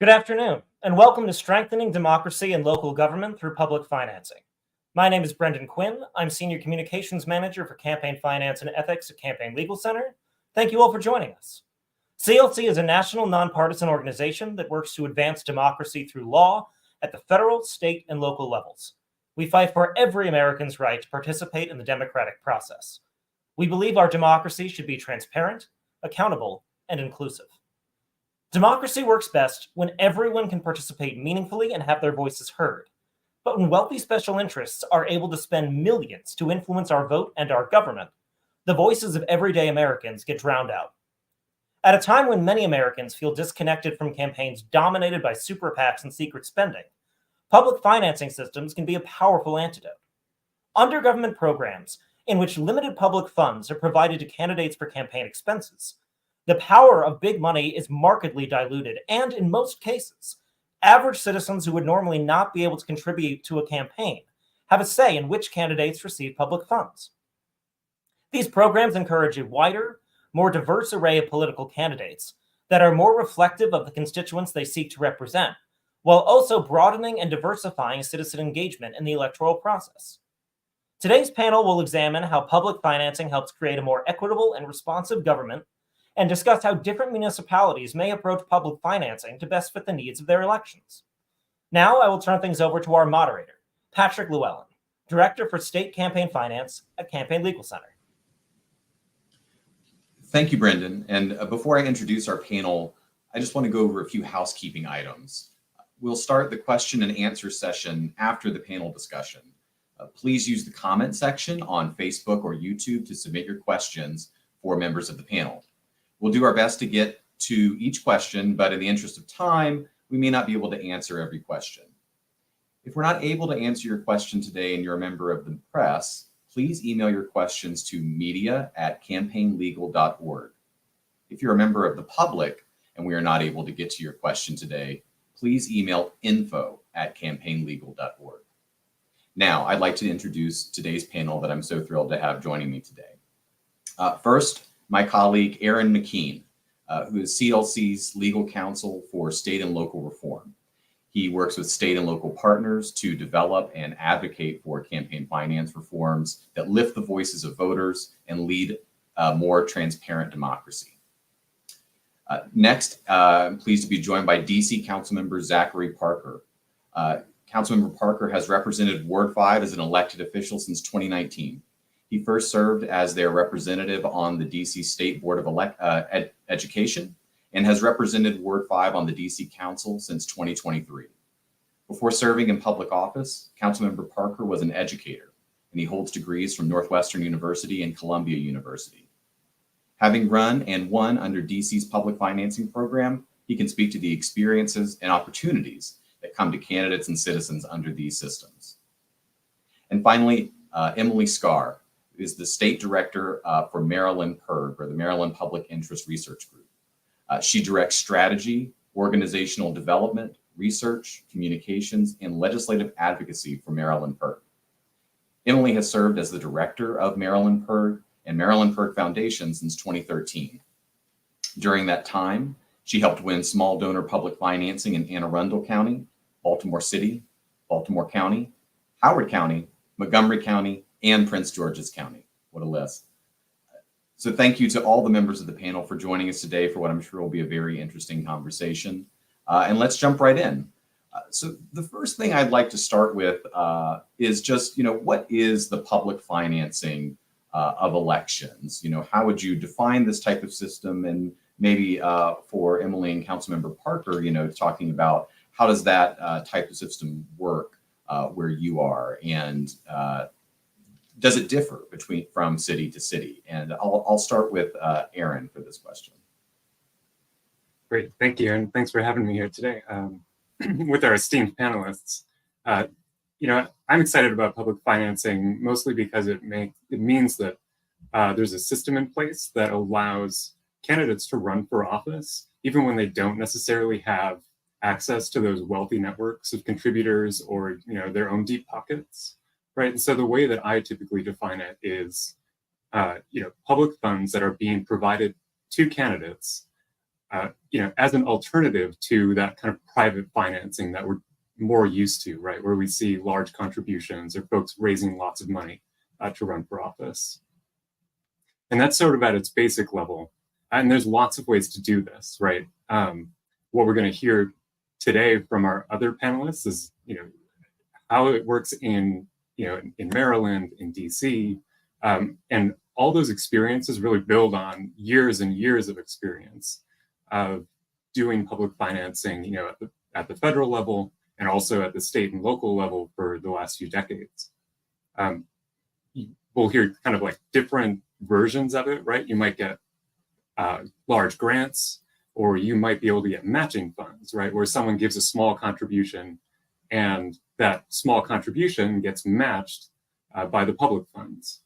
Good afternoon, and welcome to Strengthening Democracy and Local Government Through Public Financing. My name is Brendan Quinn. I'm Senior Communications Manager for Campaign Finance and Ethics at Campaign Legal Center. Thank you all for joining us. CLC is a national nonpartisan organization that works to advance democracy through law at the federal, state, and local levels. We fight for every American's right to participate in the democratic process. We believe our democracy should be transparent, accountable, and inclusive. Democracy works best when everyone can participate meaningfully and have their voices heard. But when wealthy special interests are able to spend millions to influence our vote and our government, the voices of everyday Americans get drowned out. At a time when many Americans feel disconnected from campaigns dominated by super PACs and secret spending, public financing systems can be a powerful antidote. Under government programs in which limited public funds are provided to candidates for campaign expenses, the power of big money is markedly diluted, and in most cases, average citizens who would normally not be able to contribute to a campaign have a say in which candidates receive public funds. These programs encourage a wider, more diverse array of political candidates that are more reflective of the constituents they seek to represent, while also broadening and diversifying citizen engagement in the electoral process. Today's panel will examine how public financing helps create a more equitable and responsive government, and discuss how different municipalities may approach public financing to best fit the needs of their elections. Now I will turn things over to our moderator, Patrick Llewellyn, Director for State Campaign Finance at Campaign Legal Center. Thank you, Brendan. And before I introduce our panel, I just want to go over a few housekeeping items. We'll start the question and answer session after the panel discussion. Please use the comment section on Facebook or YouTube to submit your questions for members of the panel. We'll do our best to get to each question, but in the interest of time, we may not be able to answer every question. If we're not able to answer your question today and you're a member of the press, please email your questions to media@campaignlegal.org. If you're a member of the public and we are not able to get to your question today, please email info@campaignlegal.org. Now, I'd like to introduce today's panel that I'm so thrilled to have joining me today. First, my colleague, Aaron McKean, who is CLC's legal counsel for state and local reform. He works with state and local partners to develop and advocate for campaign finance reforms that lift the voices of voters and lead a more transparent democracy. Next, I'm pleased to be joined by DC Councilmember Zachary Parker. Councilmember Parker has represented Ward 5 as an elected official since 2019. He first served as their representative on the DC State Board of Education and has represented Ward 5 on the DC Council since 2023. Before serving in public office, Councilmember Parker was an educator, and he holds degrees from Northwestern University and Columbia University. Having run and won under DC's public financing program, he can speak to the experiences and opportunities that come to candidates and citizens under these systems. And finally, Emily Scarr is the state director for Maryland PIRG, or the Maryland Public Interest Research Group. She directs strategy, organizational development, research, communications, and legislative advocacy for Maryland PIRG. Emily has served as the director of Maryland PIRG and Maryland PIRG Foundation since 2013. During that time, she helped win small donor public financing in Anne Arundel County, Baltimore City, Baltimore County, Howard County, Montgomery County, and Prince George's County. What a list. So thank you to all the members of the panel for joining us today for what I'm sure will be a very interesting conversation. And let's jump right in. So the first thing I'd like to start with is just, what is the public financing of elections? How would you define this type of system? And maybe for Emily and Councilmember Parker, talking about how does that type of system work where you are, and does it differ from city to city? And I'll start with Aaron for this question. Great, thank you, and thanks for having me here today with our esteemed panelists. I'm excited about public financing mostly because it means that there's a system in place that allows candidates to run for office even when they don't necessarily have access to those wealthy networks of contributors or their own deep pockets. Right, and so the way that I typically define it is, public funds that are being provided to candidates as an alternative to that kind of private financing that we're more used to, right? Where we see large contributions or folks raising lots of money to run for office. And that's sort of at its basic level. And there's lots of ways to do this, right? What we're going to hear today from our other panelists is, how it works in Maryland, in DC, and all those experiences really build on years and years of experience of doing public financing, at the federal level and also at the state and local level for the last few decades. We'll hear kind of like different versions of it, right? You might get large grants, or you might be able to get matching funds, right? Where someone gives a small contribution and that small contribution gets matched by the public funds.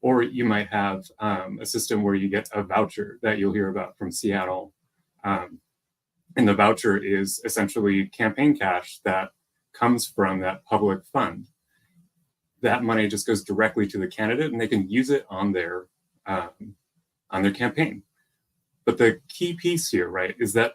Or you might have a system where you get a voucher that you'll hear about from Seattle. And the voucher is essentially campaign cash that comes from that public fund. That money just goes directly to the candidate and they can use it on their campaign. But the key piece here, right, is that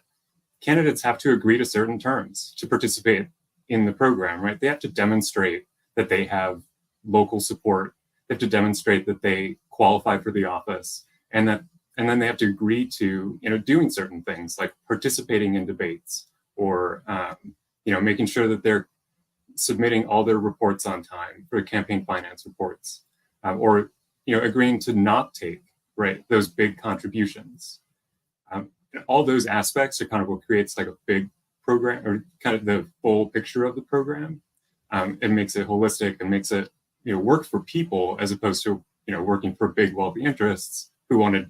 candidates have to agree to certain terms to participate in the program, right? They have to demonstrate that they have local support. They have to demonstrate that they qualify for the office, and then they have to agree to, doing certain things like participating in debates or, making sure that they're submitting all their reports on time for campaign finance reports, or, agreeing to not take, right, those big contributions. All those aspects are kind of what creates like a big program, or kind of the full picture of the program. It makes it holistic and makes it, work for people as opposed to, working for big wealthy interests who want to,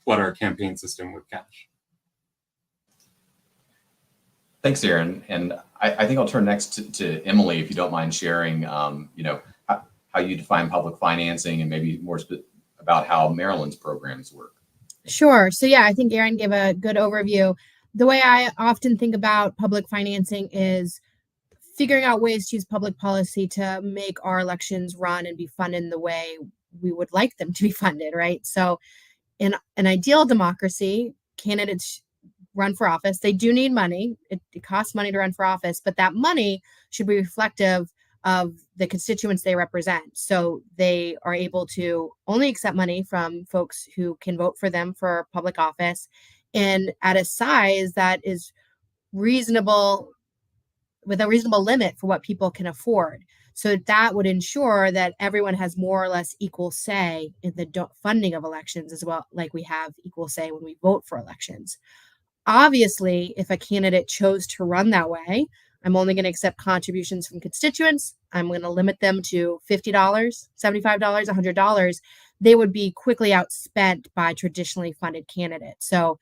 flood our campaign system with cash. Thanks, Aaron. And I think I'll turn next to Emily, if you don't mind sharing, how you define public financing and maybe more about how Maryland's programs work. Sure. So yeah, I think Aaron gave a good overview. The way I often think about public financing is figuring out ways to use public policy to make our elections run and be funded in the way we would like them to be funded, right? So in an ideal democracy, candidates run for office. They do need money. It costs money to run for office, but that money should be reflective of the constituents they represent. So they are able to only accept money from folks who can vote for them for public office, and at a size that is reasonable, with a reasonable limit for what people can afford. So that would ensure that everyone has more or less equal say in the funding of elections as well, like we have equal say when we vote for elections. Obviously, if a candidate chose to run that way, I'm only going to accept contributions from constituents. I'm going to limit them to $50, $75, $100. They would be quickly outspent by traditionally funded candidates. So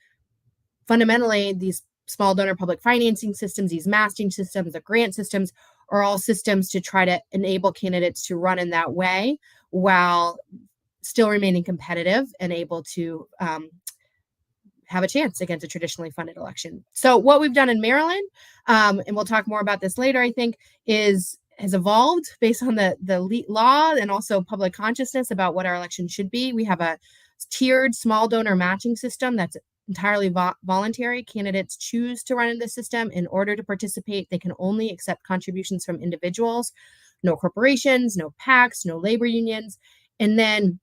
fundamentally, these small donor public financing systems, these matching systems, the grant systems are all systems to try to enable candidates to run in that way while still remaining competitive and able to have a chance against a traditionally funded election. So what we've done in Maryland, and we'll talk more about this later, I think, has evolved based on the law and also public consciousness about what our election should be. We have a tiered small donor matching system that's entirely voluntary. Candidates choose to run in the system. In order to participate, they can only accept contributions from individuals, no corporations, no PACs, no labor unions. And then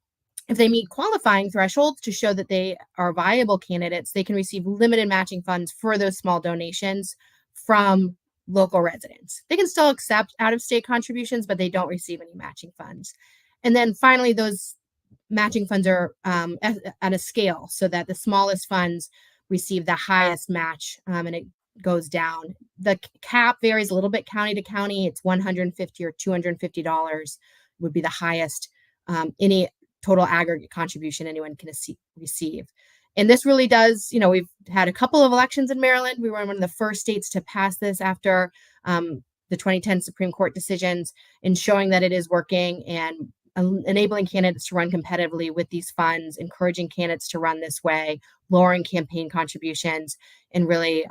if they meet qualifying thresholds to show that they are viable candidates, they can receive limited matching funds for those small donations from local residents. They can still accept out-of-state contributions, but they don't receive any matching funds. And then finally, those matching funds are at a scale so that the smallest funds receive the highest match, and it goes down. The cap varies a little bit county to county. It's $150 or $250 would be the highest any total aggregate contribution anyone can receive. And this really does, we've had a couple of elections in Maryland. We were one of the first states to pass this after the 2010 Supreme Court decisions, and showing that it is working and enabling candidates to run competitively with these funds, encouraging candidates to run this way, lowering campaign contributions, and really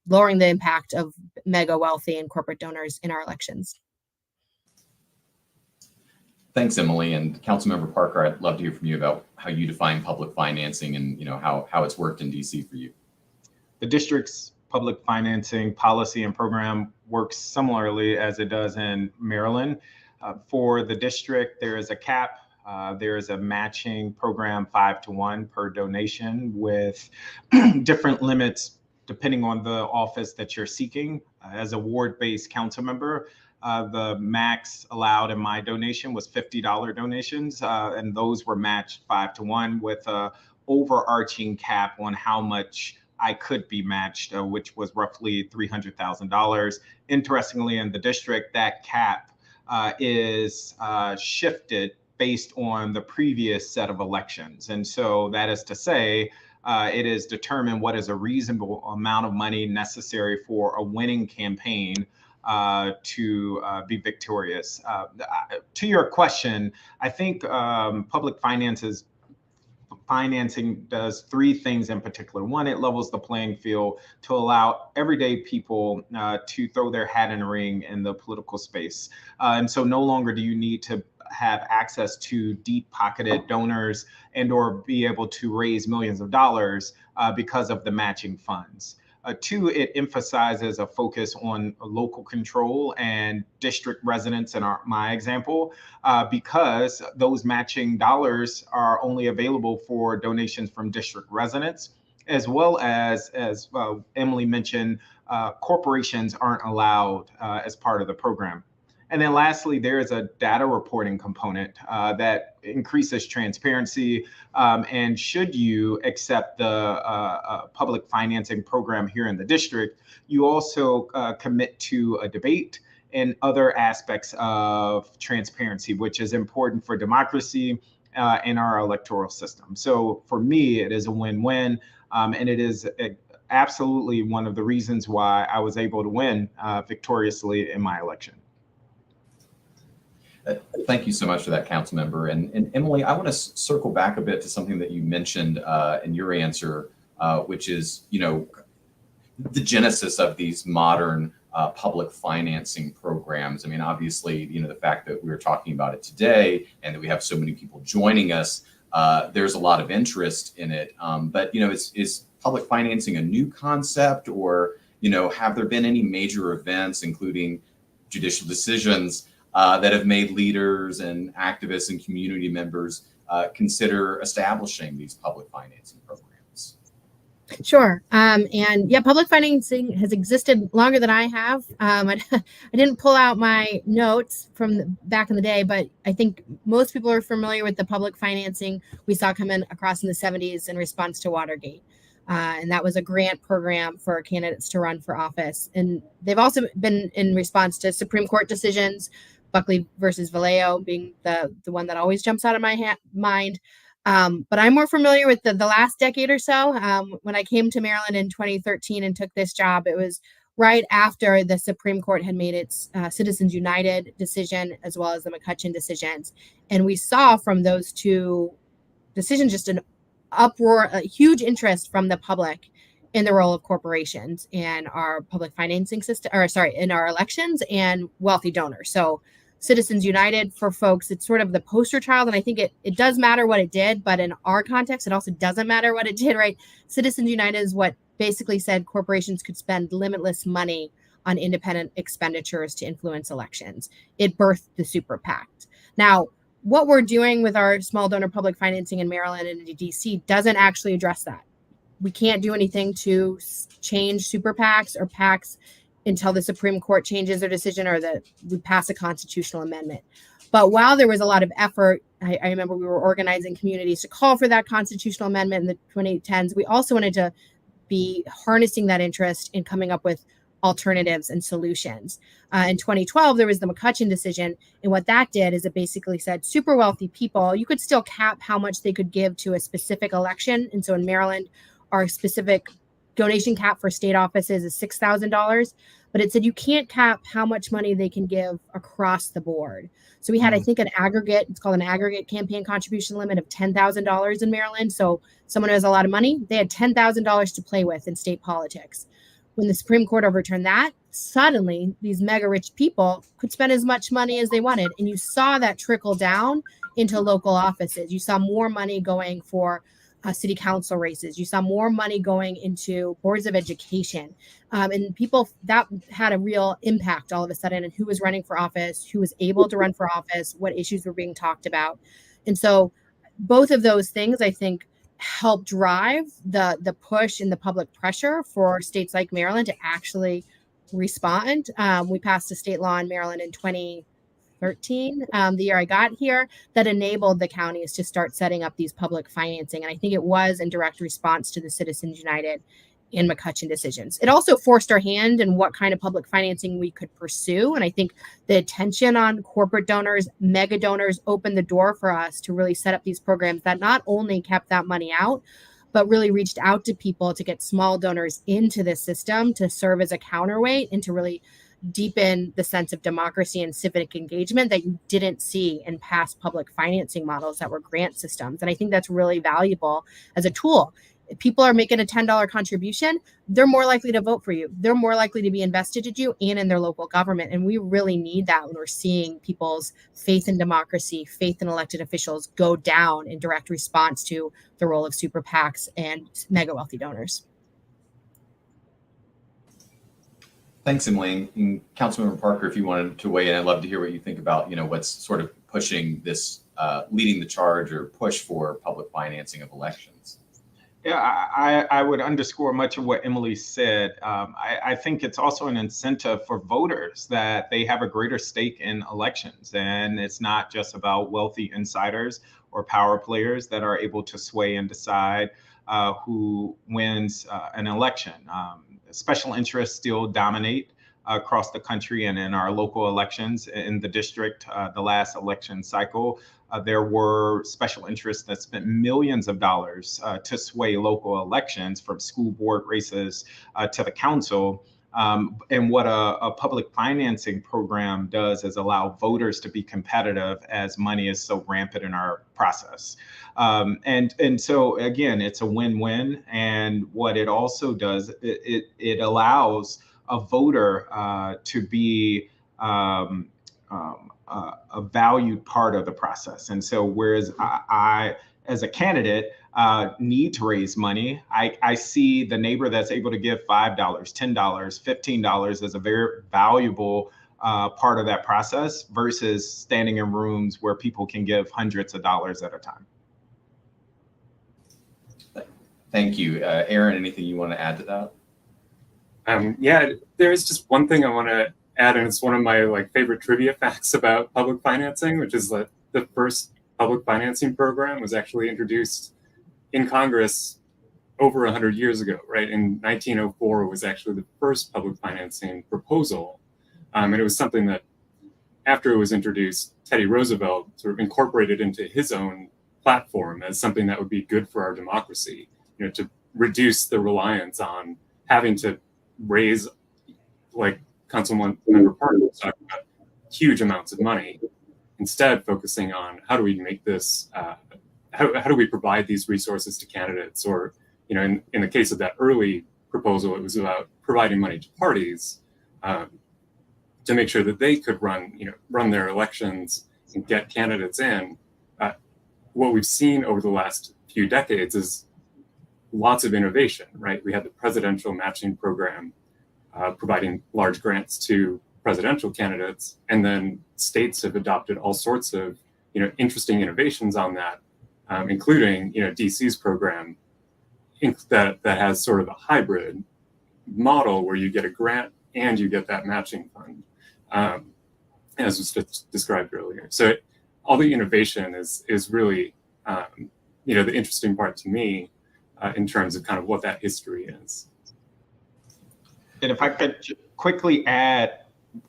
lowering the impact of mega wealthy and corporate donors in our elections. Thanks, Emily. And Councilmember Parker, I'd love to hear from you about how you define public financing and how it's worked in DC for you. The district's public financing policy and program works similarly as it does in Maryland. For the district, there is a cap. There is a matching program 5-to-1 per donation with different limits depending on the office that you're seeking. As a ward-based council member, the max allowed in my donation was $50 donations, and those were matched 5-to-1 with a overarching cap on how much I could be matched, which was roughly $300,000. Interestingly, in the district, that cap is shifted based on the previous set of elections. And so that is to say, it is determined what is a reasonable amount of money necessary for a winning campaign to be victorious. To your question, I think public financing does three things in particular. One, it levels the playing field to allow everyday people to throw their hat in the ring in the political space. And so no longer do you need to have access to deep-pocketed donors and or be able to raise millions of dollars because of the matching funds. Two, it emphasizes a focus on local control and district residents in my example, because those matching dollars are only available for donations from district residents, as well as Emily mentioned, corporations aren't allowed as part of the program. And then lastly, there is a data reporting component that increases transparency. And should you accept the public financing program here in the district, you also commit to a debate and other aspects of transparency, which is important for democracy in our electoral system. So for me, it is a win-win, and it is absolutely one of the reasons why I was able to win victoriously in my election. Thank you so much for that, Councilmember. And Emily, I want to circle back a bit to something that you mentioned in your answer, which is, the genesis of these modern public financing programs. I mean, obviously, the fact that we're talking about it today and that we have so many people joining us, there's a lot of interest in it. But, is public financing a new concept, or, have there been any major events, including judicial decisions, that have made leaders and activists and community members consider establishing these public financing programs? Sure. And yeah, public financing has existed longer than I have. I didn't pull out my notes from back in the day, but I think most people are familiar with the public financing we saw come in across in the 70s in response to Watergate. And that was a grant program for candidates to run for office. And they've also been in response to Supreme Court decisions, Buckley versus Vallejo being the one that always jumps out of my mind. But I'm more familiar with the last decade or so. When I came to Maryland in 2013 and took this job, it was right after the Supreme Court had made its Citizens United decision, as well as the McKean decisions. And we saw from those two decisions just an uproar, a huge interest from the public in the role of corporations in our public financing system, in our elections and wealthy donors. So Citizens United, for folks, it's sort of the poster child. And I think it does matter what it did, but in our context, it also doesn't matter what it did, right? Citizens United is what basically said corporations could spend limitless money on independent expenditures to influence elections. It birthed the super PAC. Now, what we're doing with our small donor public financing in Maryland and in DC doesn't actually address that. We can't do anything to change super PACs or PACs until the Supreme Court changes their decision or that we pass a constitutional amendment. But while there was a lot of effort, I remember we were organizing communities to call for that constitutional amendment in the 2010s. We also wanted to be harnessing that interest in coming up with alternatives and solutions. In 2012, there was the McKean decision. And what that did is it basically said super wealthy people, you could still cap how much they could give to a specific election. And so in Maryland, our specific donation cap for state offices is $6,000, but it said you can't cap how much money they can give across the board. So we had, I think, an aggregate, it's called an aggregate campaign contribution limit of $10,000 in Maryland. So someone who has a lot of money, they had $10,000 to play with in state politics. When the Supreme Court overturned that, suddenly these mega rich people could spend as much money as they wanted. And you saw that trickle down into local offices. You saw more money going for city council races. You saw more money going into boards of education. And people, that had a real impact all of a sudden on who was running for office, who was able to run for office, what issues were being talked about. And so both of those things, I think, help drive the push and the public pressure for states like Maryland to actually respond. We passed a state law in Maryland in 2013, the year I got here, that enabled the counties to start setting up these public financing. And I think it was in direct response to the Citizens United and McCutcheon decisions. It also forced our hand in what kind of public financing we could pursue. And I think the attention on corporate donors, mega donors, opened the door for us to really set up these programs that not only kept that money out, but really reached out to people to get small donors into the system to serve as a counterweight and to really deepen the sense of democracy and civic engagement that you didn't see in past public financing models that were grant systems. And I think that's really valuable as a tool. If people are making a $10 contribution, they're more likely to vote for you. They're more likely to be invested in you and in their local government. And we really need that when we're seeing people's faith in democracy, faith in elected officials go down in direct response to the role of super PACs and mega wealthy donors. Thanks, Emily. And Councilmember Parker, if you wanted to weigh in, I'd love to hear what you think about, what's sort of pushing this, leading the charge or push for public financing of elections. Yeah, I would underscore much of what Emily said. I think it's also an incentive for voters that they have a greater stake in elections. And it's not just about wealthy insiders or power players that are able to sway and decide who wins an election. Special interests still dominate across the country and in our local elections. In the district, the last election cycle, there were special interests that spent millions of dollars to sway local elections, from school board races to the council. And what a public financing program does is allow voters to be competitive as money is so rampant in our process. And so, again, it's a win-win. And what it also does, it allows a voter to be a valued part of the process. And so whereas I as a candidate, need to raise money, I see the neighbor that's able to give $5, $10, $15 as a very valuable part of that process versus standing in rooms where people can give hundreds of dollars at a time. Thank you. Aaron, anything you want to add to that? Yeah, there is just one thing I want to add, and it's one of my favorite trivia facts about public financing, which is that the first public financing program was actually introduced in Congress over 100 years ago, right? In 1904 was actually the first public financing proposal. And it was something that, after it was introduced, Teddy Roosevelt sort of incorporated into his own platform as something that would be good for our democracy, to reduce the reliance on having to raise, like Councilmember Parker was talking about, huge amounts of money. Instead, focusing on how do we make this, how do we provide these resources to candidates, or, in the case of that early proposal, it was about providing money to parties to make sure that they could run their elections and get candidates in. What we've seen over the last few decades is lots of innovation, right? We had the presidential matching program providing large grants to presidential candidates, and then states have adopted all sorts of interesting innovations on that, including DC's program that has sort of a hybrid model where you get a grant and you get that matching fund, as was described earlier. So all the innovation is really the interesting part to me in terms of kind of what that history is. And if I could quickly add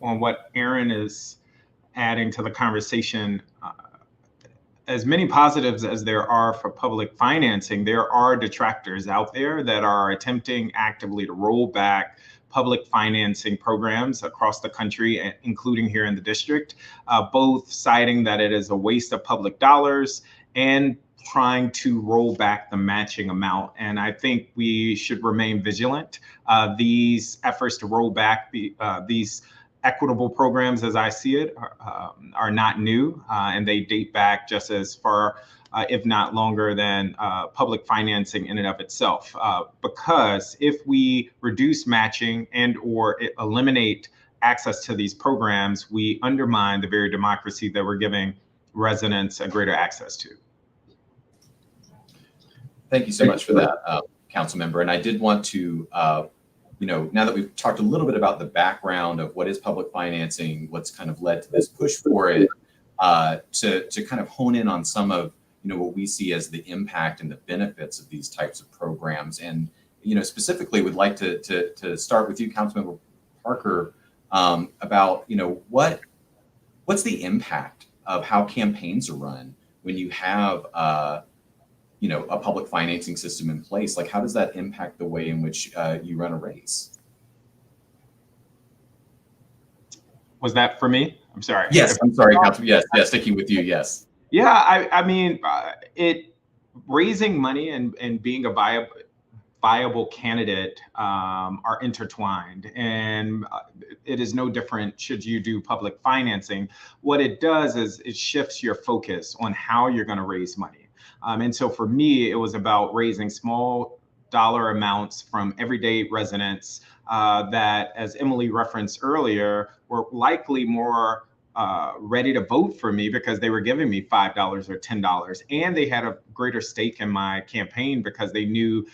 on what Aaron is adding to the conversation, as many positives as there are for public financing, there are detractors out there that are attempting actively to roll back public financing programs across the country, including here in the district, both citing that it is a waste of public dollars and trying to roll back the matching amount. And I think we should remain vigilant. These efforts to roll back these equitable programs, as I see it, are not new, and they date back just as far, if not longer, than public financing in and of itself. Because if we reduce matching and or eliminate access to these programs, we undermine the very democracy that we're giving residents a greater access to. Thank you so much for that, Councilmember. And I did want to, now that we've talked a little bit about the background of what is public financing, what's kind of led to this push for it, to kind of hone in on some of what we see as the impact and the benefits of these types of programs. And specifically, would like to start with you, Councilmember Parker, about what's the impact of how campaigns are run when you have a public financing system in place. Like, how does that impact the way in which you run a race? Was that for me? I'm sorry. Yes, I'm sorry, Councilman. Yes, sticking with you. Yes. Yeah, I mean, raising money and being a viable candidate are intertwined, and it is no different should you do public financing. What it does is it shifts your focus on how you're going to raise money. And so for me, it was about raising small dollar amounts from everyday residents that, as Emily referenced earlier, were likely more ready to vote for me because they were giving me $5 or $10, and they had a greater stake in my campaign because they knew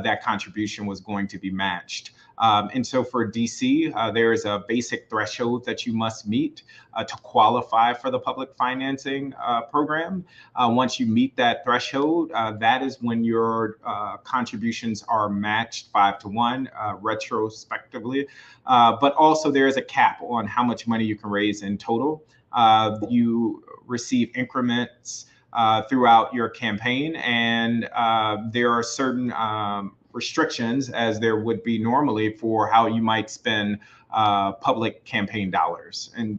that contribution was going to be matched. And so for DC, there is a basic threshold that you must meet to qualify for the public financing program. Once you meet that threshold, that is when your contributions are matched 5-to-1 retrospectively. But also there is a cap on how much money you can raise in total. You receive increments throughout your campaign, and there are certain restrictions, as there would be normally, for how you might spend public campaign dollars. And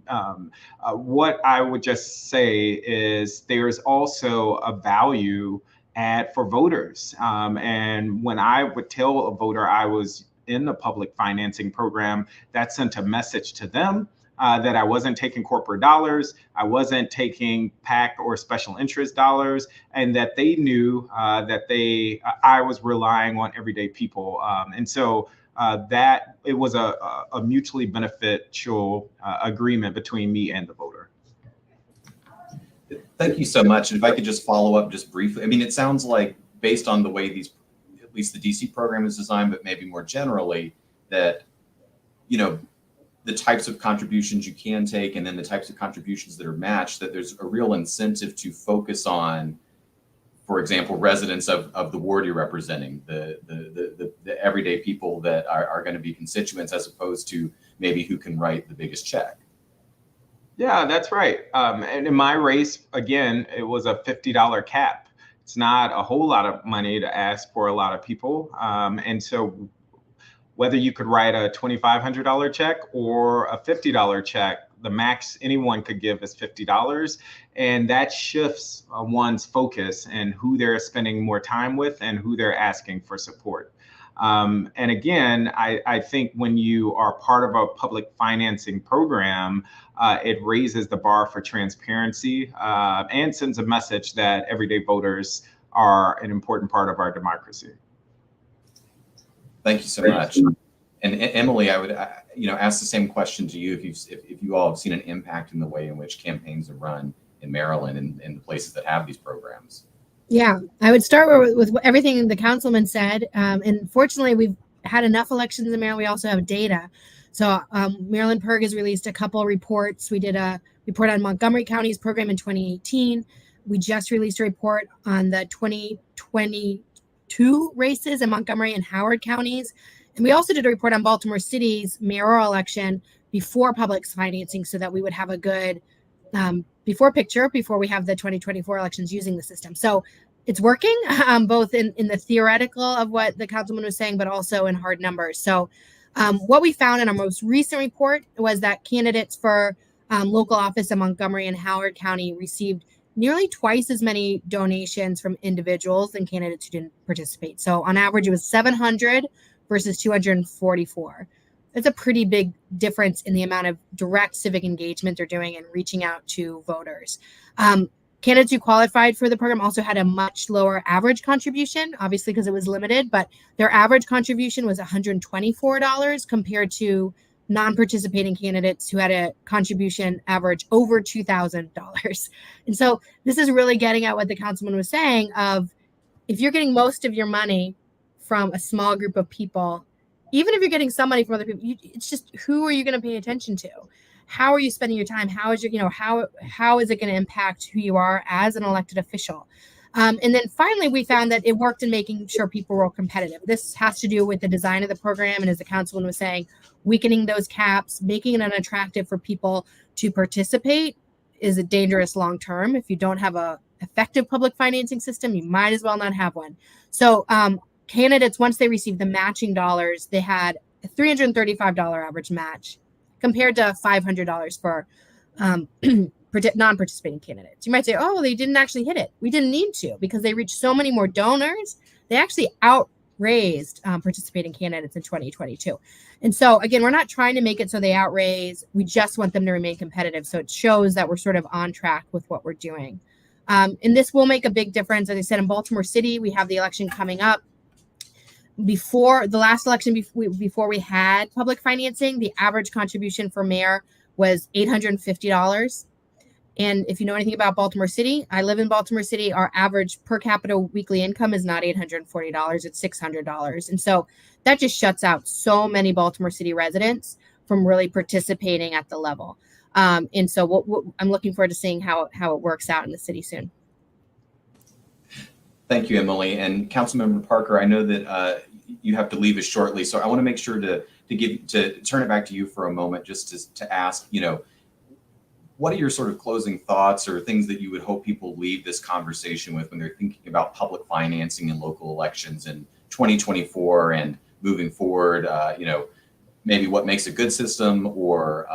what I would just say is there's also a value add for voters. And when I would tell a voter I was in the public financing program, that sent a message to them that I wasn't taking corporate dollars, I wasn't taking PAC or special interest dollars, and that they knew that I was relying on everyday people. And so that it was a mutually beneficial agreement between me and the voter. Thank you so much. And if I could just follow up just briefly, I mean, it sounds like based on the way at least the DC program is designed, but maybe more generally, that, the types of contributions you can take and then the types of contributions that are matched, that there's a real incentive to focus on, for example, residents of the ward you're representing, the everyday people that are going to be constituents, as opposed to maybe who can write the biggest check. Yeah, that's right. And in my race, again, it was a $50 cap. It's not a whole lot of money to ask for a lot of people. And so whether you could write a $2,500 check or a $50 check, the max anyone could give is $50. And that shifts one's focus and who they're spending more time with and who they're asking for support. And again, I think when you are part of a public financing program, it raises the bar for transparency and sends a message that everyday voters are an important part of our democracy. Thank you so much. And Emily, I would ask the same question to you if you all have seen an impact in the way in which campaigns are run in Maryland and in the places that have these programs. Yeah, I would start with everything the councilman said. And fortunately, we've had enough elections in Maryland. We also have data. So Maryland PIRG has released a couple reports. We did a report on Montgomery County's program in 2018. We just released a report on the 2022 races in Montgomery and Howard counties. And we also did a report on Baltimore City's mayoral election before public financing, so that we would have a good before picture before we have the 2024 elections using the system. So it's working both in the theoretical of what the councilman was saying, but also in hard numbers. So what we found in our most recent report was that candidates for local office in Montgomery and Howard County received nearly twice as many donations from individuals than candidates who didn't participate. So on average, it was 700 versus 244. it's a pretty big difference in the amount of direct civic engagement they're doing and reaching out to voters. Candidates who qualified for the program also had a much lower average contribution, obviously because it was limited, but their average contribution was $124 compared to non-participating candidates who had a contribution average over $2,000. And so this is really getting at what the councilman was saying of, if you're getting most of your money from a small group of people, even if you're getting some money from other people, it's just, who are you going to pay attention to? How are you spending your time? How is your, how is it going to impact who you are as an elected official? And then finally, we found that it worked in making sure people were competitive. This has to do with the design of the program. And as the councilman was saying, weakening those caps, making it unattractive for people to participate is a dangerous long term. If you don't have a effective public financing system, you might as well not have one. So candidates, once they received the matching dollars, they had a $335 average match compared to $500 for non-participating candidates. You might say, oh, well, they didn't actually hit it. We didn't need to, because they reached so many more donors. They actually outraised participating candidates in 2022. And so again, we're not trying to make it so they outraise. We just want them to remain competitive. So it shows that we're sort of on track with what we're doing. And this will make a big difference. As I said, in Baltimore City, we have the election coming up. Before the last election, before we had public financing, the average contribution for mayor was $850. And if you know anything about Baltimore City, I live in Baltimore City, our average per capita weekly income is not $840, it's $600. And so that just shuts out so many Baltimore City residents from really participating at the level. And so I'm looking forward to seeing how it works out in the city soon. Thank you, Emily. And Councilmember Parker, I know that you have to leave us shortly, so I want to make sure to turn it back to you for a moment, just to ask, what are your sort of closing thoughts or things that you would hope people leave this conversation with when they're thinking about public financing in local elections in 2024 and moving forward? Maybe what makes a good system, or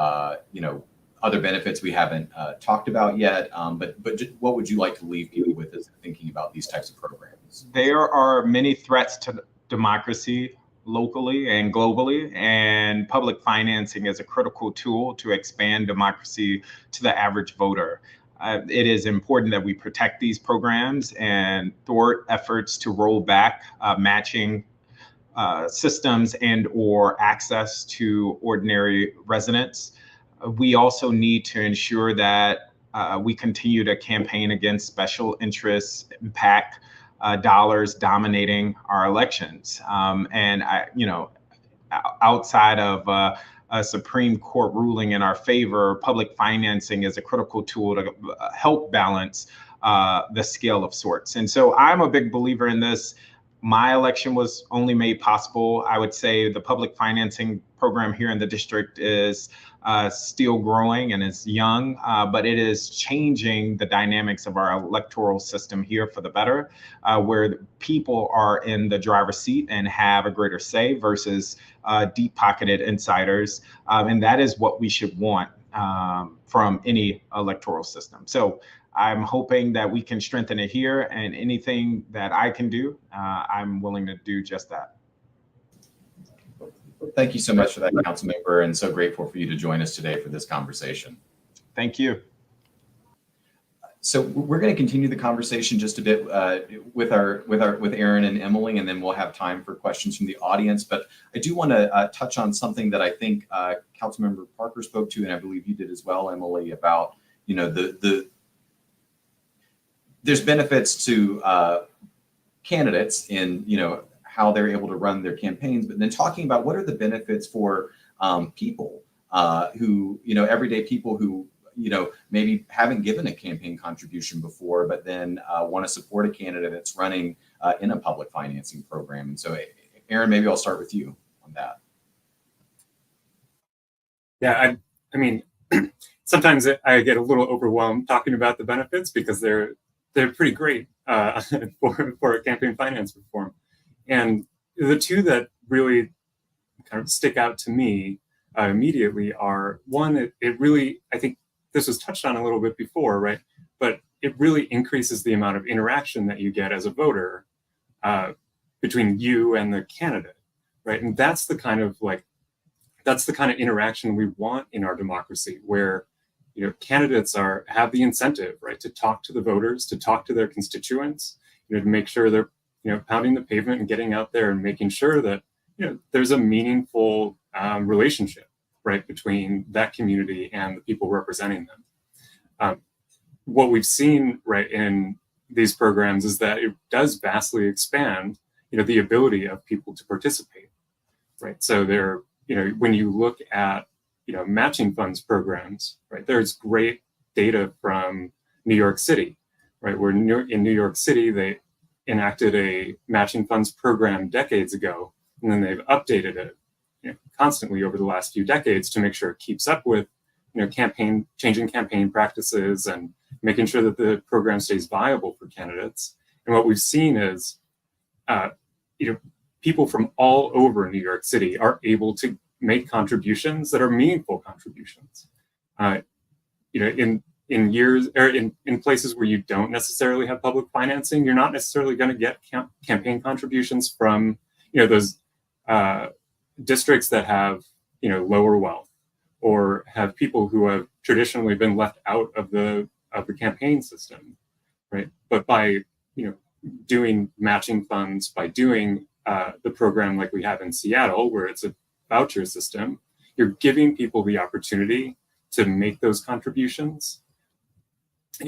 other benefits we haven't talked about yet. But what would you like to leave people with as they're thinking about these types of programs? There are many threats to democracy locally and globally, and public financing is a critical tool to expand democracy to the average voter. It is important that we protect these programs and thwart efforts to roll back matching systems and or access to ordinary residents. We also need to ensure that we continue to campaign against special interests and PAC dollars dominating our elections. Outside of a Supreme Court ruling in our favor, public financing is a critical tool to help balance the scale of sorts. And so I'm a big believer in this. My election was only made possible. I would say the public financing program here in the district is still growing and is young, but it is changing the dynamics of our electoral system here for the better, where people are in the driver's seat and have a greater say versus deep-pocketed insiders. And that is what we should want from any electoral system. So I'm hoping that we can strengthen it here, and anything that I can do, I'm willing to do just that. Thank you so much for that, Councilmember, and so grateful for you to join us today for this conversation. Thank you. So we're going to continue the conversation just a bit with Aaron and Emily, and then we'll have time for questions from the audience. But I do want to touch on something that I think Councilmember Parker spoke to, and I believe you did as well, Emily, about there's benefits to candidates in how they're able to run their campaigns, but then talking about what are the benefits for people who everyday people who maybe haven't given a campaign contribution before, but then want to support a candidate that's running in a public financing program. And so, Aaron, maybe I'll start with you on that. Yeah, I mean, sometimes I get a little overwhelmed talking about the benefits because they're pretty great for campaign finance reform. And the two that really kind of stick out to me immediately are, one, it really, I think this was touched on a little bit before, right? But it really increases the amount of interaction that you get as a voter between you and the candidate, right? And that's the kind of that's the kind of interaction we want in our democracy, where candidates have the incentive, right, to talk to the voters, to talk to their constituents, to make sure they're pounding the pavement and getting out there and making sure that there's a meaningful relationship, right, between that community and the people representing them. What we've seen, right, in these programs is that it does vastly expand the ability of people to participate, right? So when you look at matching funds programs, right, there's great data from New York City, right, where in New York City they enacted a matching funds program decades ago, and then they've updated it constantly over the last few decades to make sure it keeps up with changing campaign practices and making sure that the program stays viable for candidates. And what we've seen is people from all over New York City are able to make contributions that are meaningful contributions. In years or in places where you don't necessarily have public financing, you're not necessarily going to get campaign contributions from those districts that have lower wealth or have people who have traditionally been left out of the campaign system, right? But by doing matching funds, by doing the program like we have in Seattle, where it's a voucher system, you're giving people the opportunity to make those contributions.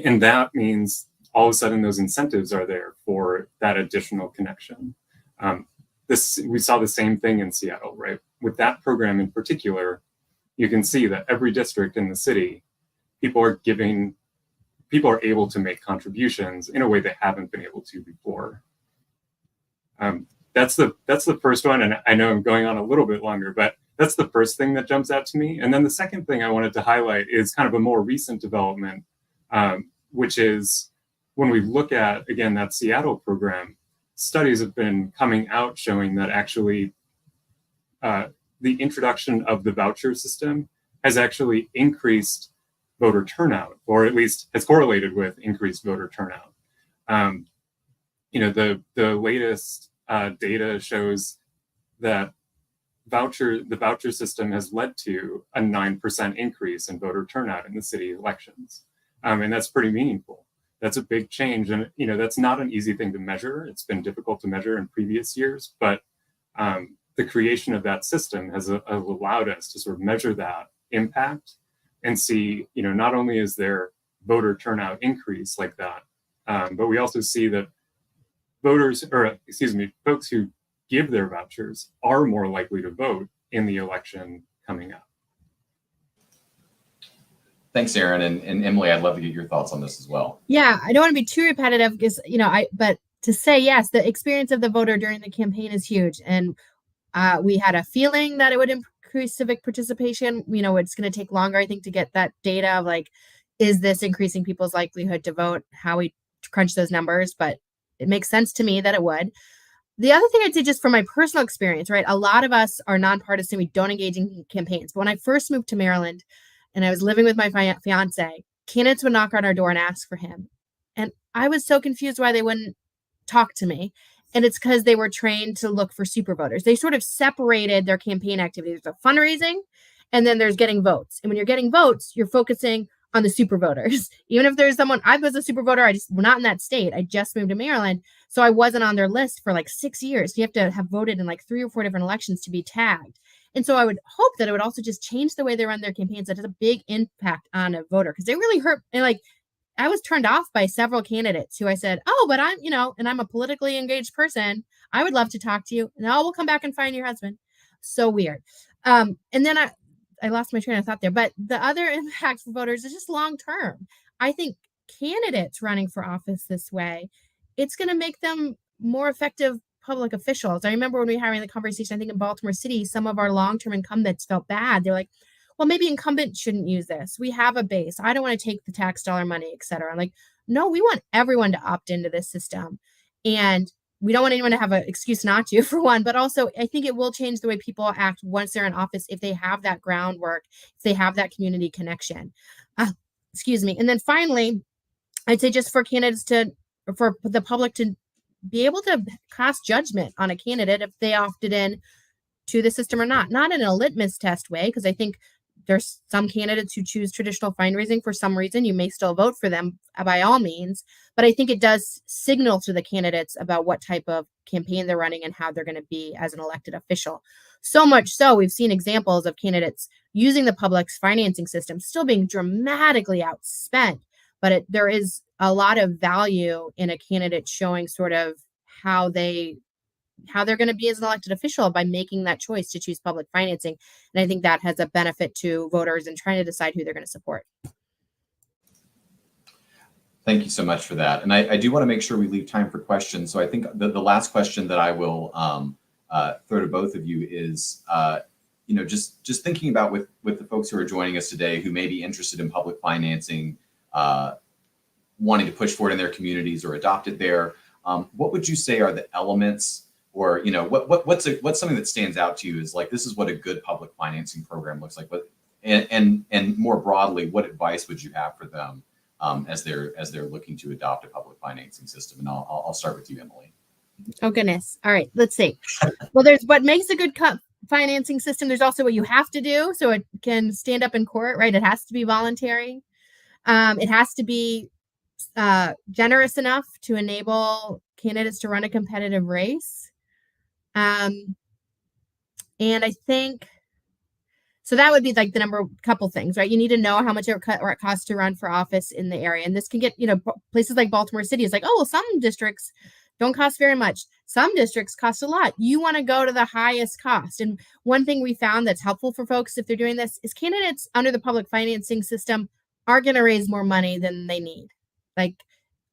And that means all of a sudden those incentives are there for that additional connection. We saw the same thing in Seattle, right? With that program in particular, you can see that every district in the city, people are able to make contributions in a way they haven't been able to before. That's the first one, and I know I'm going on a little bit longer, but that's the first thing that jumps out to me. And then the second thing I wanted to highlight is kind of a more recent development, which is when we look at, again, that Seattle program, studies have been coming out showing that actually the introduction of the voucher system has actually increased voter turnout, or at least has correlated with increased voter turnout. The latest data shows that the voucher system has led to a 9% increase in voter turnout in the city elections. And that's pretty meaningful. That's a big change. And, that's not an easy thing to measure. It's been difficult to measure in previous years, but the creation of that system has allowed us to sort of measure that impact and see, not only is there voter turnout increase like that, but we also see that folks who give their vouchers are more likely to vote in the election coming up. Thanks, Aaron. And Emily, I'd love to get your thoughts on this as well. Yeah, I don't want to be too repetitive because, but to say, yes, the experience of the voter during the campaign is huge. And we had a feeling that it would increase civic participation. It's going to take longer, I think, to get that data of is this increasing people's likelihood to vote, how we crunch those numbers, but it makes sense to me that it would. The other thing I'd say, just from my personal experience, right? A lot of us are nonpartisan. We don't engage in campaigns. But when I first moved to Maryland and I was living with my fiance, candidates would knock on our door and ask for him. And I was so confused why they wouldn't talk to me. And it's because they were trained to look for super voters. They sort of separated their campaign activities. There's fundraising, and then there's getting votes. And when you're getting votes, you're focusing on the super voters. Even if there's someone, I was a super voter, we're not in that state. I just moved to Maryland. So I wasn't on their list for 6 years. You have to have voted in 3 or 4 different elections to be tagged. And so I would hope that it would also just change the way they run their campaigns. That has a big impact on a voter, because they really hurt. And I was turned off by several candidates who I said, oh, but I'm, and I'm a politically engaged person. I would love to talk to you. No, we'll come back and find your husband. So weird. And then I lost my train of thought there. But the other impact for voters is just long term. I think candidates running for office this way, it's going to make them more effective public officials. I remember when we were having the conversation, I think in Baltimore City, some of our long-term incumbents felt bad. They're like, well, maybe incumbents shouldn't use this. We have a base. I don't want to take the tax dollar money, et cetera. I'm like, no, we want everyone to opt into this system. And we don't want anyone to have an excuse not to, for one, but also I think it will change the way people act once they're in office if they have that groundwork, if they have that community connection. And then finally, I'd say just for candidates for the public to be able to cast judgment on a candidate if they opted in to the system or not. Not in a litmus test way, because I think there's some candidates who choose traditional fundraising for some reason. You may still vote for them by all means, but I think it does signal to the candidates about what type of campaign they're running and how they're going to be as an elected official. So much so, we've seen examples of candidates using the public financing system still being dramatically outspent, but there is a lot of value in a candidate showing sort of how they're going to be as an elected official by making that choice to choose public financing. And I think that has a benefit to voters in trying to decide who they're going to support. Thank you so much for that. And I do want to make sure we leave time for questions. So I think the last question that I will throw to both of you is, just thinking about with the folks who are joining us today who may be interested in public financing, wanting to push forward in their communities or adopt it there, what would you say are the elements, or what's something that stands out to you is like, this is what a good public financing program looks like? But and more broadly, what advice would you have for them as they're looking to adopt a public financing system? And I'll start with you, Emily. Oh goodness. All right, let's see. Well, there's what makes a good financing system. There's also what you have to do so it can stand up in court, right? It has to be voluntary. It has to be generous enough to enable candidates to run a competitive race. And I think, so that would be like the couple things, right? You need to know how much it costs to run for office in the area. And this can get, places like Baltimore City is like, oh, well, some districts don't cost very much. Some districts cost a lot. You want to go to the highest cost. And one thing we found that's helpful for folks if they're doing this is candidates under the public financing system are going to raise more money than they need. Like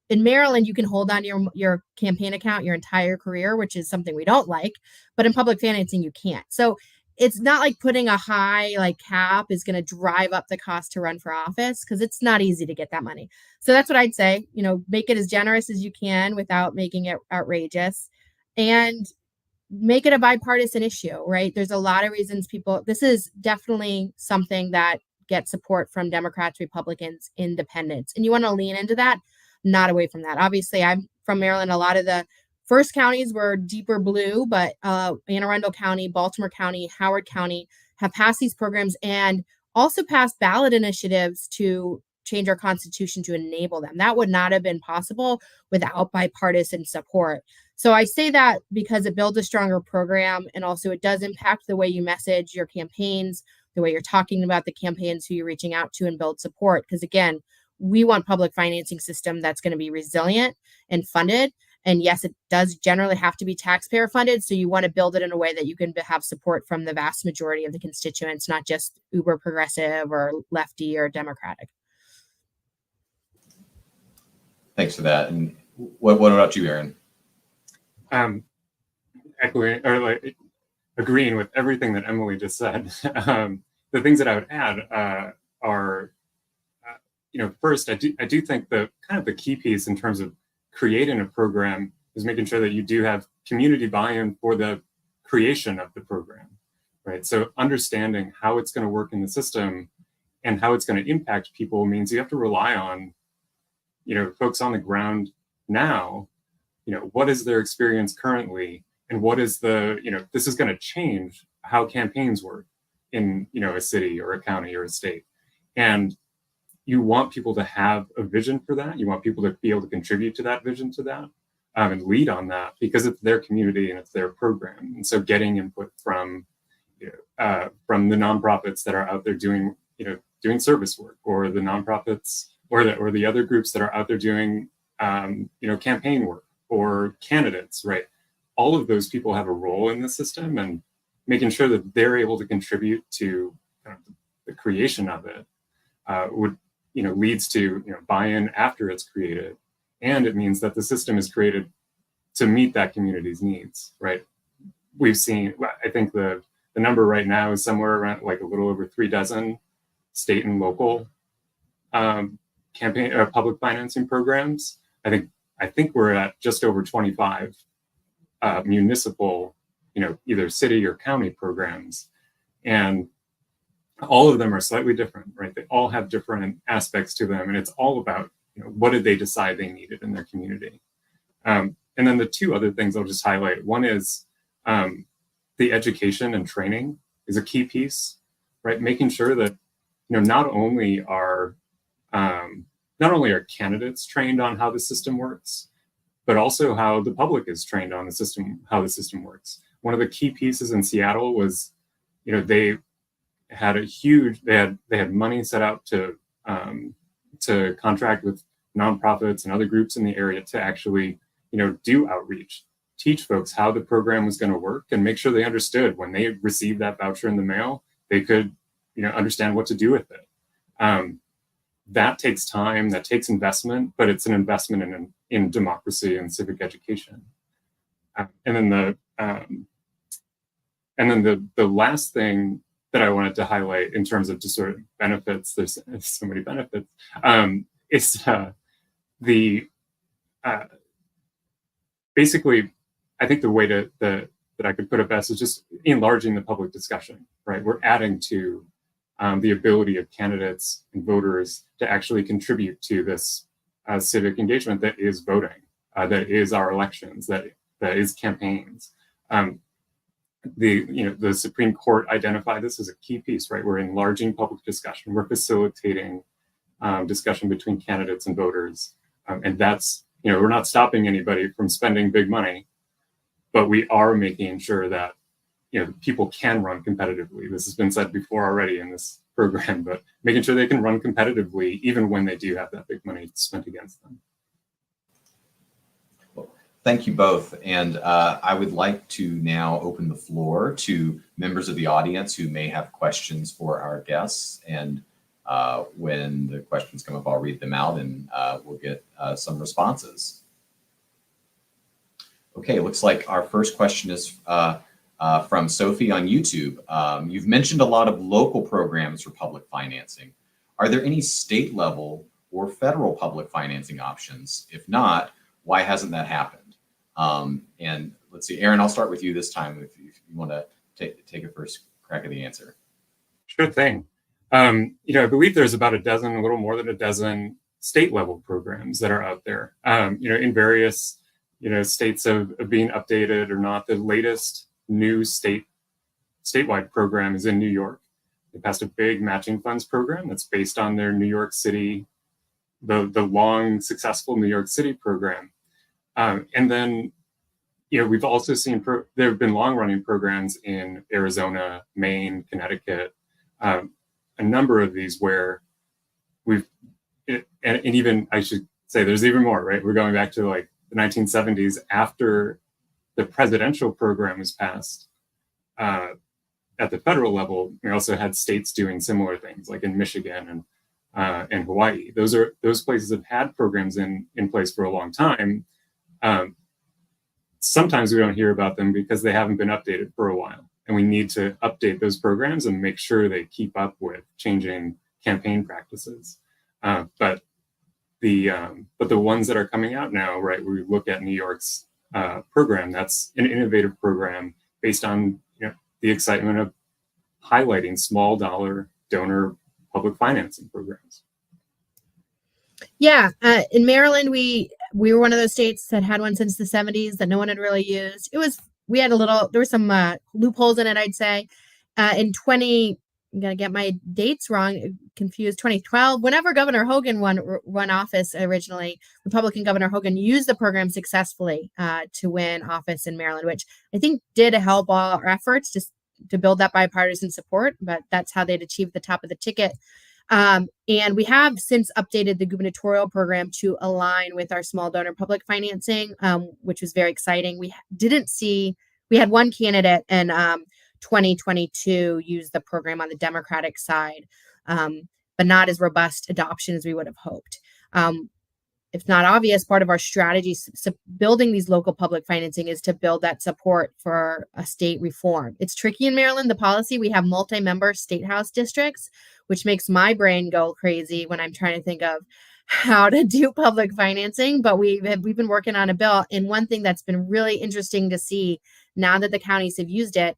in Maryland, you can hold on your campaign account your entire career, which is something we don't like. But in public financing, you can't. So it's not like putting a high cap is going to drive up the cost to run for office, because it's not easy to get that money. So that's what I'd say. Make it as generous as you can without making it outrageous, and make it a bipartisan issue, right? There's a lot of reasons this is definitely something that gets support from Democrats, Republicans, independents, and you want to lean into that, not away from that. Obviously, I'm from Maryland. A lot of the first counties were deeper blue, but Anne Arundel County, Baltimore County, Howard County have passed these programs and also passed ballot initiatives to change our constitution to enable them. That would not have been possible without bipartisan support. So I say that because it builds a stronger program, and also it does impact the way you message your campaigns, the way you're talking about the campaigns, who you're reaching out to, and build support. Because again, we want public financing system that's going to be resilient and funded. And yes, it does generally have to be taxpayer funded. So you want to build it in a way that you can have support from the vast majority of the constituents, not just uber progressive or lefty or Democratic. Thanks for that. And what about you, Aaron? Echoing or agreeing with everything that Emily just said. The things that I would add are, first, I do think the kind of the key piece in terms of creating a program is making sure that you do have community buy-in for the creation of the program, right? So understanding how it's going to work in the system and how it's going to impact people means you have to rely on, folks on the ground now, what is their experience currently, and what is this is going to change how campaigns work in, a city or a county or a state. And you want people to have a vision for that. You want people to be able to contribute to that vision, to that, and lead on that, because it's their community and it's their program. And so getting input from the nonprofits that are out there doing service work, or the nonprofits or the other groups that are out there doing, campaign work, or candidates, right? All of those people have a role in the system, and making sure that they're able to contribute to kind of the creation of it leads to buy-in after it's created, and it means that the system is created to meet that community's needs, right? We've seen, I think the number right now is somewhere around a little over 36 state and local campaign or public financing programs. I think we're at just over 25 municipal, either city or county programs, and all of them are slightly different, right? They all have different aspects to them, and it's all about what did they decide they needed in their community. And then the two other things I'll just highlight. One is the education and training is a key piece, right? Making sure that, not only are candidates trained on how the system works, but also how the public is trained on the system, how the system works. One of the key pieces in Seattle was, they had they had money set out to contract with nonprofits and other groups in the area to actually, do outreach, teach folks how the program was going to work, and make sure they understood when they received that voucher in the mail, they could, understand what to do with it. That takes time, that takes investment, but it's an investment in democracy and civic education. And then the last thing that I wanted to highlight in terms of just sort of benefits, there's so many benefits, is basically, I think the way that I could put it best is just enlarging the public discussion, right? We're adding to the ability of candidates and voters to actually contribute to this civic engagement that is voting, that is our elections, that is campaigns. The Supreme Court identified this as a key piece, right? We're enlarging public discussion. We're facilitating discussion between candidates and voters. And that's, we're not stopping anybody from spending big money, but we are making sure that, people can run competitively. This has been said before already in this program, but making sure they can run competitively even when they do have that big money spent against them. Thank you both. And I would like to now open the floor to members of the audience who may have questions for our guests. And when the questions come up, I'll read them out and we'll get some responses. Okay, looks like our first question is from Sophie on YouTube. You've mentioned a lot of local programs for public financing. Are there any state level or federal public financing options? If not, why hasn't that happened? And let's see, Aaron, I'll start with you this time if you want to take a first crack at the answer. Sure thing. I believe there's about a little more than a dozen state level programs that are out there, in various, states of being updated or not. The latest new statewide program is in New York. They passed a big matching funds program that's based on their New York City, the long successful New York City program. And then, we've also seen there have been long-running programs in Arizona, Maine, Connecticut, a number of these where and even I should say there's even more, right? We're going back to like the 1970s after the presidential program was passed at the federal level. We also had states doing similar things, like in Michigan and Hawaii. Those places have had programs in place for a long time. Sometimes we don't hear about them because they haven't been updated for a while, and we need to update those programs and make sure they keep up with changing campaign practices. But the ones that are coming out now, right, we look at New York's program. That's an innovative program based on the excitement of highlighting small dollar donor public financing programs. Yeah, in Maryland, we were one of those states that had one since the 70s that no one had really used. There were some loopholes in it, I'd say. I'm gonna get my dates wrong, confused, 2012, whenever Governor Hogan won office originally, Republican Governor Hogan used the program successfully to win office in Maryland, which I think did help all our efforts just to build that bipartisan support, but that's how they'd achieved the top of the ticket. And we have since updated the gubernatorial program to align with our small donor public financing, which was very exciting. We had one candidate in 2022 use the program on the Democratic side, but not as robust adoption as we would have hoped. If not obvious, part of our strategy building these local public financing is to build that support for a state reform. It's tricky in Maryland, the policy. We have multi-member state house districts, which makes my brain go crazy when I'm trying to think of how to do public financing. But we've been working on a bill. And one thing that's been really interesting to see now that the counties have used it,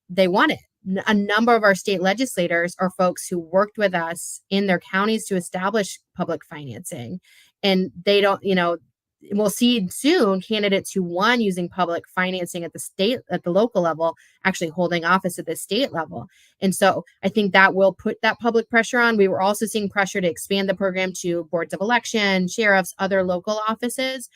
they want it. A number of our state legislators are folks who worked with us in their counties to establish public financing. And they don't, we'll see soon candidates who won using public financing at the local level actually holding office at the state level. And so I think that will put that public pressure on. We were also seeing pressure to expand the program to boards of election, sheriffs, other local offices.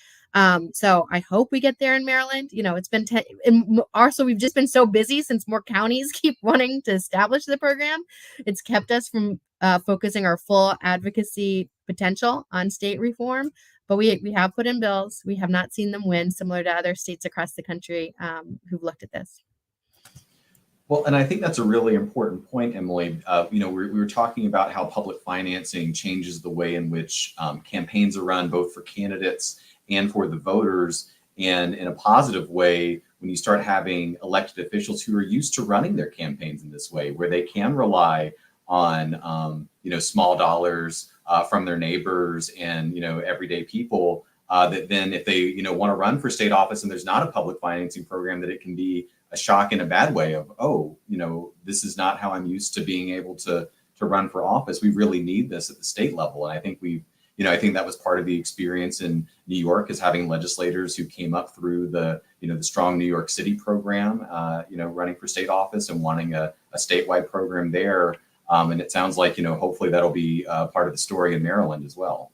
So I hope we get there in Maryland. It's been and also we've just been so busy since more counties keep wanting to establish the program. It's kept us from focusing our full advocacy potential on state reform. But we have put in bills. We have not seen them win, similar to other states across the country who've looked at this. Well, and I think that's a really important point, Emily. We were talking about how public financing changes the way in which campaigns are run, both for candidates and for the voters. And in a positive way, when you start having elected officials who are used to running their campaigns in this way, where they can rely on small dollars from their neighbors and everyday people, that then if they want to run for state office and there's not a public financing program, that it can be a shock in a bad way of, this is not how I'm used to being able to run for office. We really need this at the state level. And I think I think that was part of the experience in New York, is having legislators who came up through the strong New York City program, running for state office and wanting a statewide program there. And it sounds like, hopefully that'll be part of the story in Maryland as well.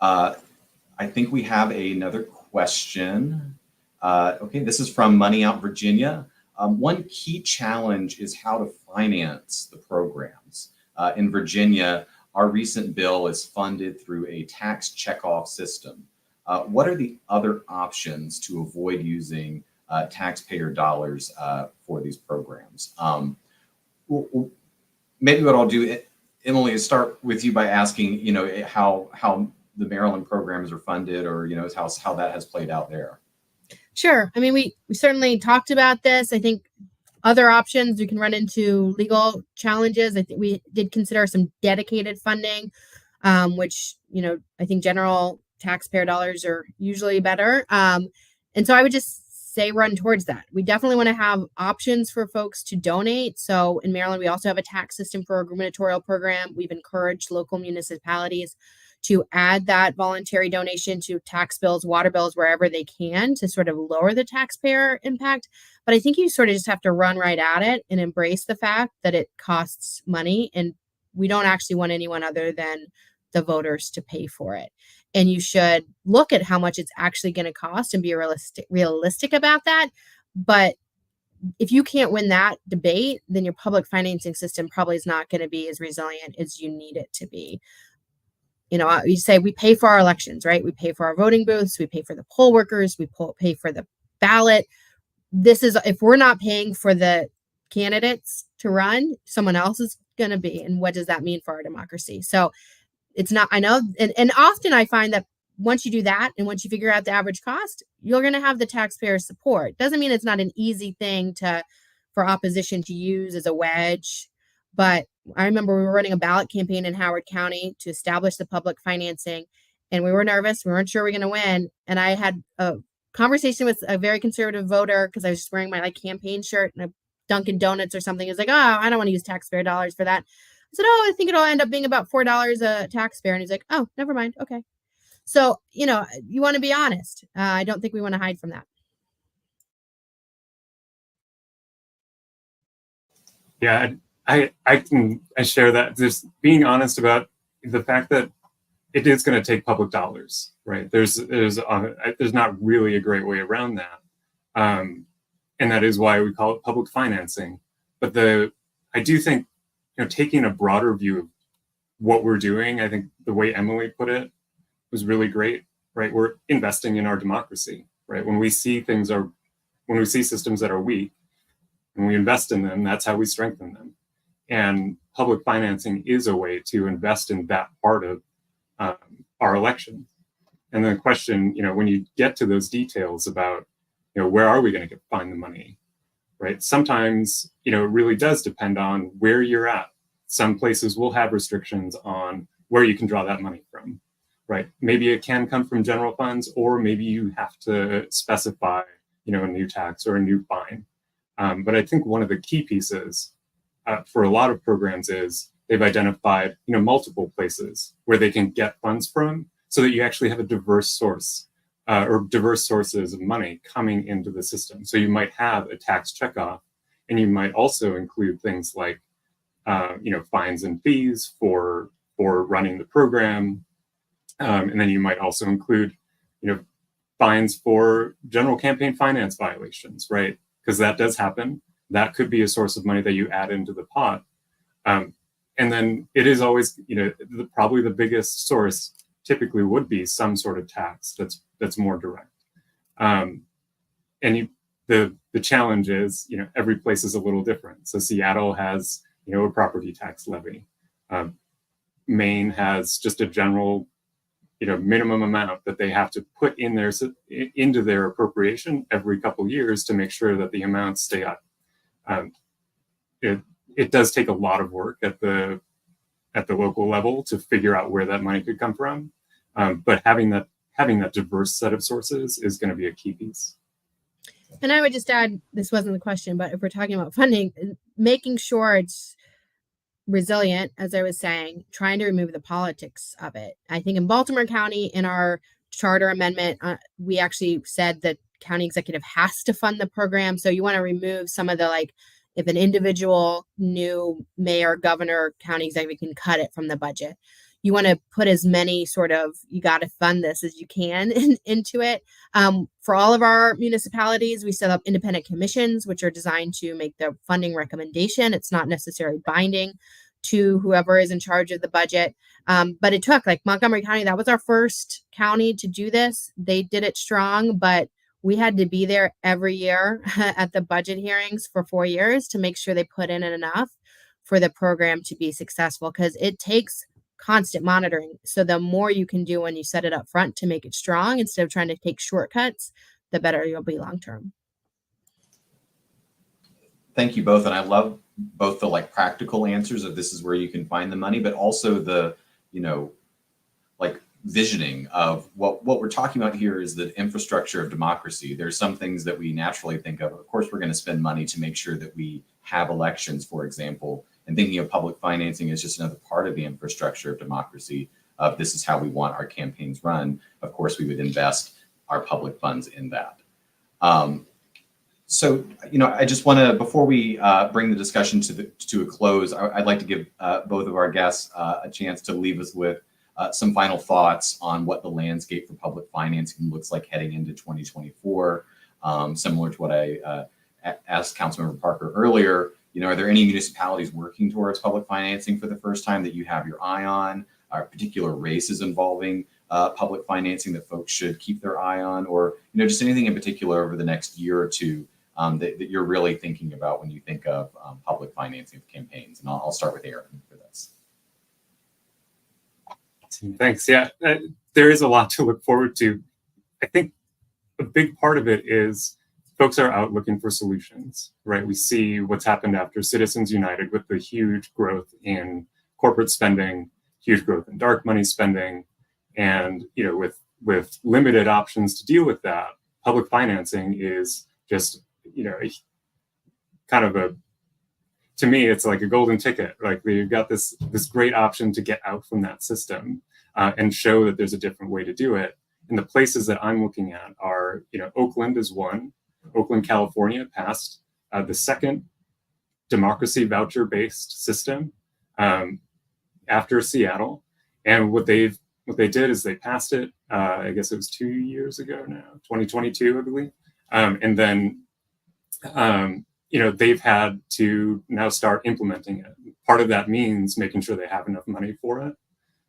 I think we have another question. Okay, this is from Money Out Virginia. One key challenge is how to finance the programs. In Virginia, our recent bill is funded through a tax checkoff system. What are the other options to avoid using taxpayer dollars for these programs? Maybe what I'll do, Emily, is start with you by asking, how the Maryland programs are funded, or how that has played out there. Sure. I mean, we certainly talked about this. I think other options, we can run into legal challenges. I think we did consider some dedicated funding, which, I think general taxpayer dollars are usually better. And so I would just say run towards that. We definitely want to have options for folks to donate. So in Maryland, we also have a tax system for a gubernatorial program. We've encouraged local municipalities to add that voluntary donation to tax bills, water bills, wherever they can, to sort of lower the taxpayer impact. But I think you sort of just have to run right at it and embrace the fact that it costs money, and we don't actually want anyone other than the voters to pay for it. And you should look at how much it's actually going to cost and be realistic about that. But if you can't win that debate, then your public financing system probably is not going to be as resilient as you need it to be. You say we pay for our elections, right? We pay for our voting booths, we pay for the poll workers, we pay for the ballot. If we're not paying for the candidates to run, someone else is going to be. And what does that mean for our democracy? So it's not, I know, and often I find that once you do that, and once you figure out the average cost, you're going to have the taxpayer support. Doesn't mean it's not an easy thing for opposition to use as a wedge. But I remember we were running a ballot campaign in Howard County to establish the public financing, and we were nervous. We weren't sure we were going to win. And I had a conversation with a very conservative voter, because I was just wearing my campaign shirt and a Dunkin' Donuts or something. He was like, "Oh, I don't want to use taxpayer dollars for that." I said, "Oh, I think it'll end up being about $4 a taxpayer." And he's like, "Oh, never mind. Okay." So, you want to be honest. I don't think we want to hide from that. Yeah, I share that. Just being honest about the fact that it is going to take public dollars, right? There's not really a great way around that, and that is why we call it public financing. But I do think, taking a broader view of what we're doing, I think the way Emily put it was really great, right? We're investing in our democracy, right? When we see systems that are weak, and we invest in them, that's how we strengthen them. And public financing is a way to invest in that part of our election. And the question, when you get to those details about, where are we going to find the money, right? Sometimes, it really does depend on where you're at. Some places will have restrictions on where you can draw that money from, right? Maybe it can come from general funds, or maybe you have to specify, a new tax or a new fine. But I think one of the key pieces for a lot of programs is they've identified, multiple places where they can get funds from, so that you actually have a diverse source or diverse sources of money coming into the system. So you might have a tax checkoff, and you might also include things like fines and fees for running the program, and then you might also include fines for general campaign finance violations, right? Because that does happen. That could be a source of money that you add into the pot. And then it is always, probably the biggest source typically would be some sort of tax that's more direct. The challenge is, every place is a little different. So Seattle has, a property tax levy. Maine has just a general, minimum amount that they have to put into their appropriation every couple years to make sure that the amounts stay up. It does take a lot of work at the local level to figure out where that money could come from. But having that diverse set of sources is going to be a key piece. And I would just add, this wasn't the question, but if we're talking about funding, making sure it's resilient, as I was saying, trying to remove the politics of it. I think in Baltimore County, in our charter amendment, we actually said that county executive has to fund the program. So you want to remove some of the, if an individual new mayor, governor, county executive can cut it from the budget. You want to put as many you got to fund this as you can into it. For all of our municipalities, we set up independent commissions, which are designed to make the funding recommendation. It's not necessarily binding to whoever is in charge of the budget. But it took, Montgomery County, that was our first county to do this. They did it strong, but we had to be there every year at the budget hearings for 4 years to make sure they put in enough for the program to be successful, because it takes constant monitoring. So the more you can do when you set it up front to make it strong, instead of trying to take shortcuts, the better you'll be long term. Thank you both. And I love both the practical answers of this is where you can find the money, but also the, visioning of what we're talking about here is the infrastructure of democracy. There's some things that we naturally think of. Of course, we're going to spend money to make sure that we have elections, for example, and thinking of public financing is just another part of the infrastructure of democracy. This is how we want our campaigns run. Of course, we would invest our public funds in that. So, I just want to, before we bring the discussion to a close, I'd like to give both of our guests a chance to leave us with some final thoughts on what the landscape for public financing looks like heading into 2024. Similar to what I asked Councilmember Parker earlier, are there any municipalities working towards public financing for the first time that you have your eye on? Are particular races involving public financing that folks should keep their eye on? Or, just anything in particular over the next year or two that you're really thinking about when you think of public financing of campaigns? And I'll start with Aaron for this. Thanks. Yeah, there is a lot to look forward to. I think a big part of it is folks are out looking for solutions, right? We see what's happened after Citizens United with the huge growth in corporate spending, huge growth in dark money spending, and with limited options to deal with that, public financing is just to me, it's like a golden ticket. You've got this great option to get out from that system and show that there's a different way to do it. And the places that I'm looking at are, Oakland is one. Oakland, California passed the second democracy voucher-based system after Seattle. And what they did is they passed it, I guess it was 2 years ago now, 2022, I believe. And then they've had to now start implementing it. Part of that means making sure they have enough money for it.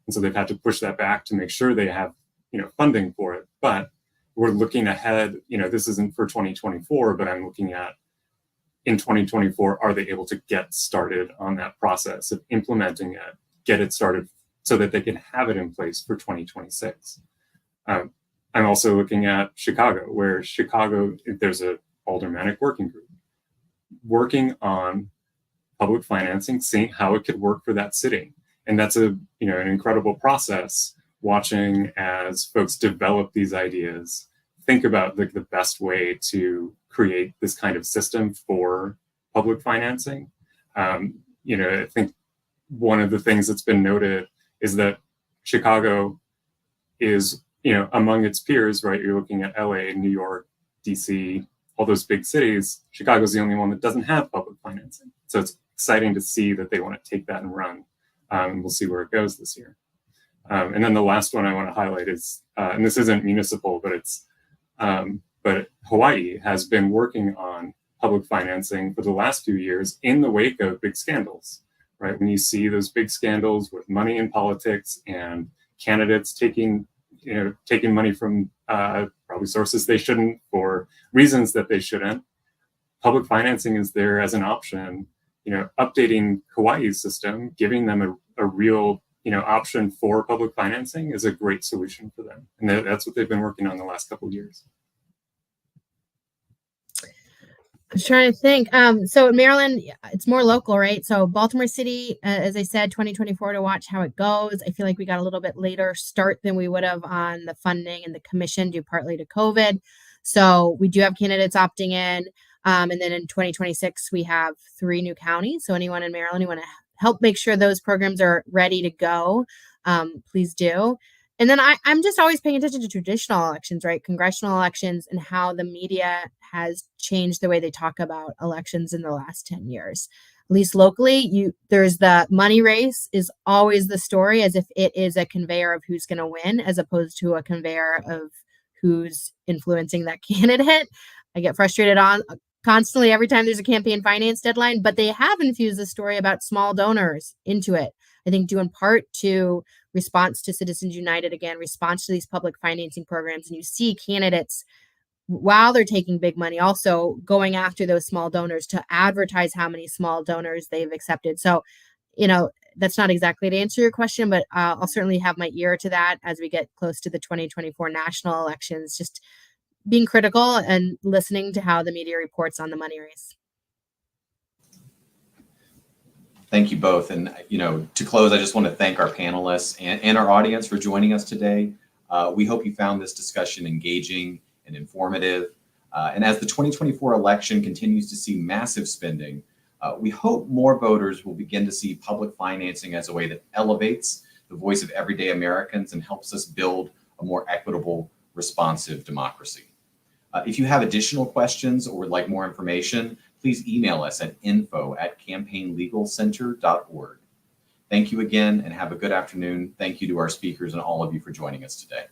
And so they've had to push that back to make sure they have, funding for it. But we're looking ahead, this isn't for 2024, but I'm looking at in 2024, are they able to get started on that process of implementing it, get it started so that they can have it in place for 2026. I'm also looking at Chicago, where there's a aldermanic working group working on public financing, seeing how it could work for that city. And that's an incredible process, watching as folks develop these ideas, think about the best way to create this kind of system for public financing. I think one of the things that's been noted is that Chicago is, among its peers, right? You're looking at LA, New York, DC, all those big cities. Chicago's the only one that doesn't have public financing. So it's exciting to see that they want to take that and run. We'll see where it goes this year. And then the last one I want to highlight is, and this isn't municipal, but Hawaii has been working on public financing for the last few years in the wake of big scandals, right? When you see those big scandals with money in politics and candidates taking money from probably sources they shouldn't for reasons that they shouldn't, public financing is there as an option. Updating Hawaii's system, giving them a real option for public financing is a great solution for them, and that's what they've been working on the last couple of years. I'm trying to think. So in Maryland, it's more local, right? So Baltimore City, as I said, 2024 to watch how it goes. I feel like we got a little bit later start than we would have on the funding and the commission due partly to COVID. So we do have candidates opting in. And then in 2026, we have 3 new counties. So anyone in Maryland who want to help make sure those programs are ready to go, please do. And then I'm just always paying attention to traditional elections, right? Congressional elections and how the media has changed the way they talk about elections in the last 10 years. At least locally, there's the money race is always the story, as if it is a conveyor of who's going to win, as opposed to a conveyor of who's influencing that candidate. I get frustrated constantly every time there's a campaign finance deadline, but they have infused the story about small donors into it. I think due in part to response to Citizens United, again, response to these public financing programs. And you see candidates, while they're taking big money, also going after those small donors to advertise how many small donors they've accepted. So, that's not exactly to answer your question, but I'll certainly have my ear to that as we get close to the 2024 national elections, just being critical and listening to how the media reports on the money race. Thank you both. And, to close, I just want to thank our panelists and our audience for joining us today. We hope you found this discussion engaging and informative. And as the 2024 election continues to see massive spending, we hope more voters will begin to see public financing as a way that elevates the voice of everyday Americans and helps us build a more equitable, responsive democracy. If you have additional questions or would like more information, please email us at info@campaignlegalcenter.org. Thank you again and have a good afternoon. Thank you to our speakers and all of you for joining us today.